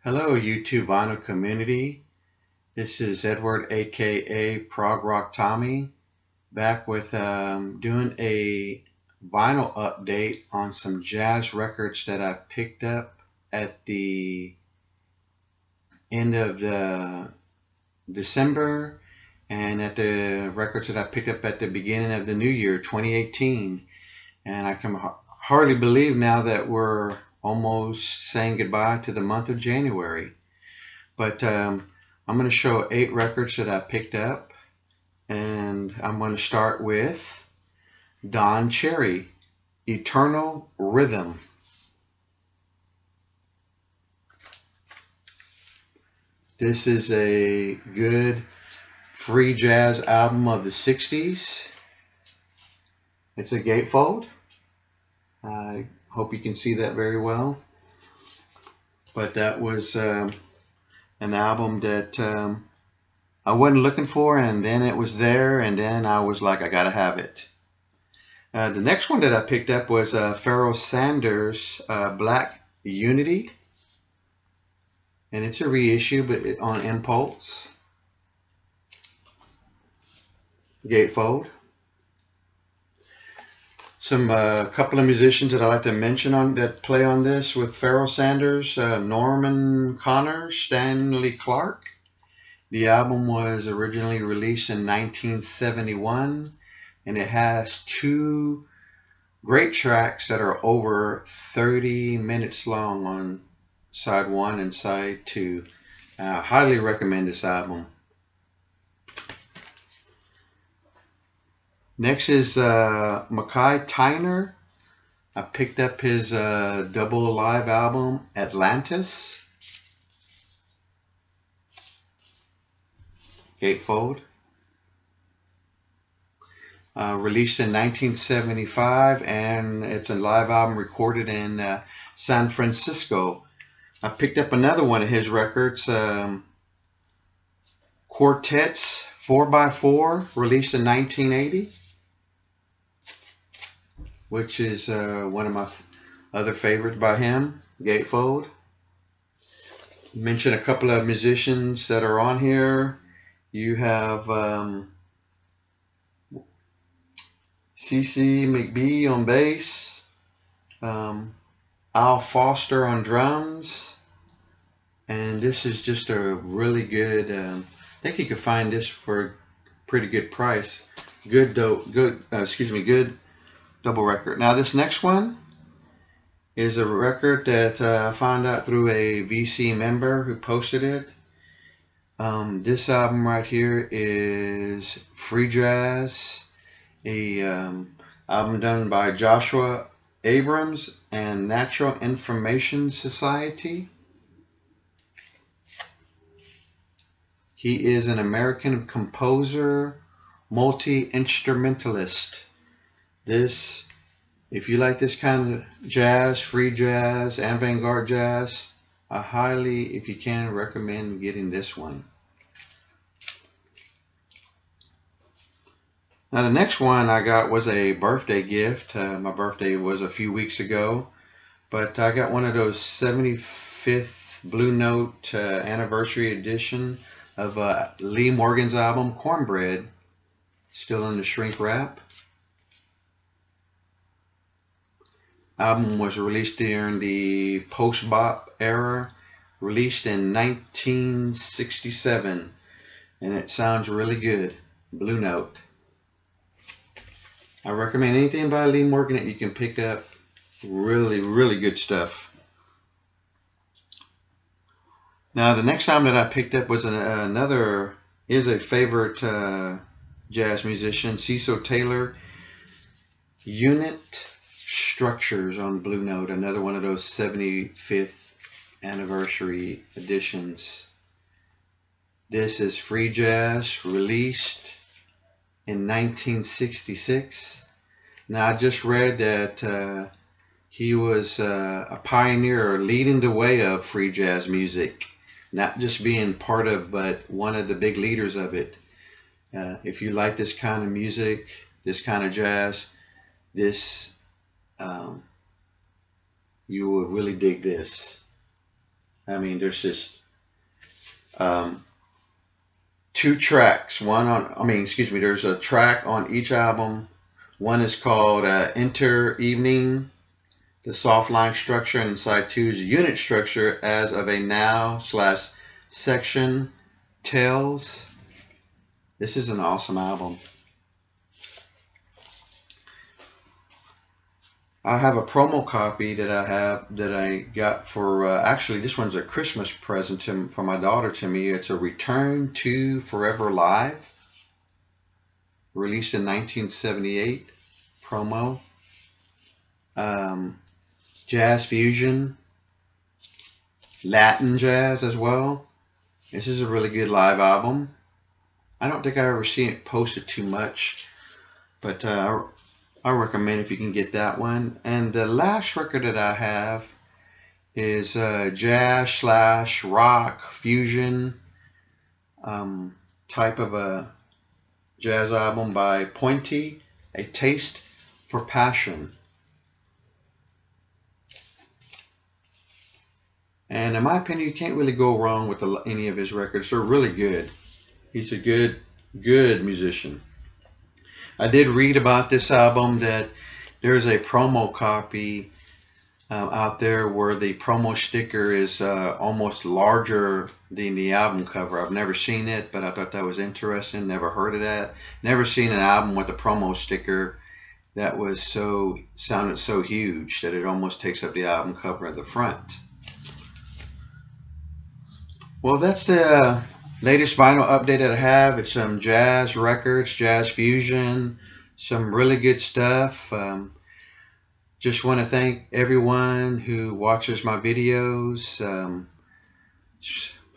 Hello YouTube vinyl community. This is Edward aka Prog Rock Tommy back with doing a vinyl update on some jazz records that I picked up at the end of the December and at the records that I picked up at the beginning of the new year 2018. And I can hardly believe now that we're almost saying goodbye to the month of January. But I'm going to show 8 records that I picked up, and I'm going to start with Don Cherry, Eternal Rhythm. This is a good free jazz album of the 60s. It's a Gatefold. I hope you can see that very well. But that was an album that I wasn't looking for, and then it was there, and then I was like, I gotta have it. The next one that I picked up was Pharoah Sanders, Black Unity. And it's a reissue, but on Impulse. Gatefold. Some couple of musicians that I like to mention that play on this with Pharoah Sanders, Norman Connor, Stanley Clarke. The album was originally released in 1971, and it has 2 great tracks that are over 30 minutes long on side 1 and side 2. I highly recommend this album. Next is McCoy Tyner. I picked up his double live album, Atlantis. Gatefold. Released in 1975, and it's a live album recorded in San Francisco. I picked up another one of his records, Quartets 4x4, released in 1980. Which is one of my other favorites by him, Gatefold. Mention a couple of musicians that are on here. You have C.C. McBee on bass, Al Foster on drums, and this is just a really good. I think you can find this for a pretty good price. Good double record. Now this next one is a record that I found out through a VC member who posted it. This album right here is Free Jazz, a album done by Joshua Abrams and Natural Information Society. He is an American composer, multi-instrumentalist. This, if you like this kind of jazz, free jazz, and avant-garde jazz, I highly, if you can, recommend getting this one. Now the next one I got was a birthday gift. My birthday was a few weeks ago, but I got one of those 75th Blue Note anniversary edition of Lee Morgan's album, Cornbread, still in the shrink wrap. Album was released during the post-bop era, released in 1967, and it sounds really good. Blue Note. I recommend anything by Lee Morgan that you can pick up. Really, really good stuff. Now the next album that I picked up was a favorite jazz musician, Cecil Taylor, Unit Structures on Blue Note, another one of those 75th anniversary editions. This is free jazz, released in 1966. Now I just read that he was a pioneer, or leading the way of free jazz music, not just being part of, but one of the big leaders of it. If you like this kind of music, this kind of jazz, you will really dig this. I mean, there's just um, two tracks. There's a track on each album. One is called Enter Evening, the soft line structure, and side two is unit structure as of a now slash section tells. This is an awesome album. I have a promo copy that I got for actually this one's a Christmas present for my daughter to me. It's a Return to Forever Live, released in 1978 promo. Jazz fusion, Latin jazz as well. This is a really good live album. I don't think I've ever seen it posted too much, but I recommend if you can get that one. And the last record that I have is jazz slash rock fusion type of a jazz album by Pointy, A Taste for Passion. And in my opinion, you can't really go wrong with any of his records. They're really good. He's a good musician. I did read about this album that there's a promo copy out there where the promo sticker is almost larger than the album cover. I've never seen it, but I thought that was interesting. Never heard of that. Never seen an album with a promo sticker that was sounded so huge that it almost takes up the album cover at the front. Well, that's the latest vinyl update that I have. It's some jazz records, jazz fusion, some really good stuff. Just want to thank everyone who watches my videos.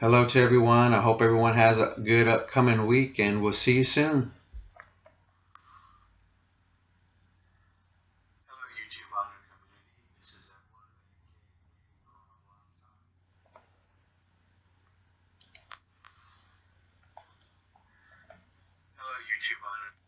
Hello to everyone. I hope everyone has a good upcoming week, and we'll see you soon. Hello, YouTube vinyl community. This is Edward. Hello, YouTube vinyl.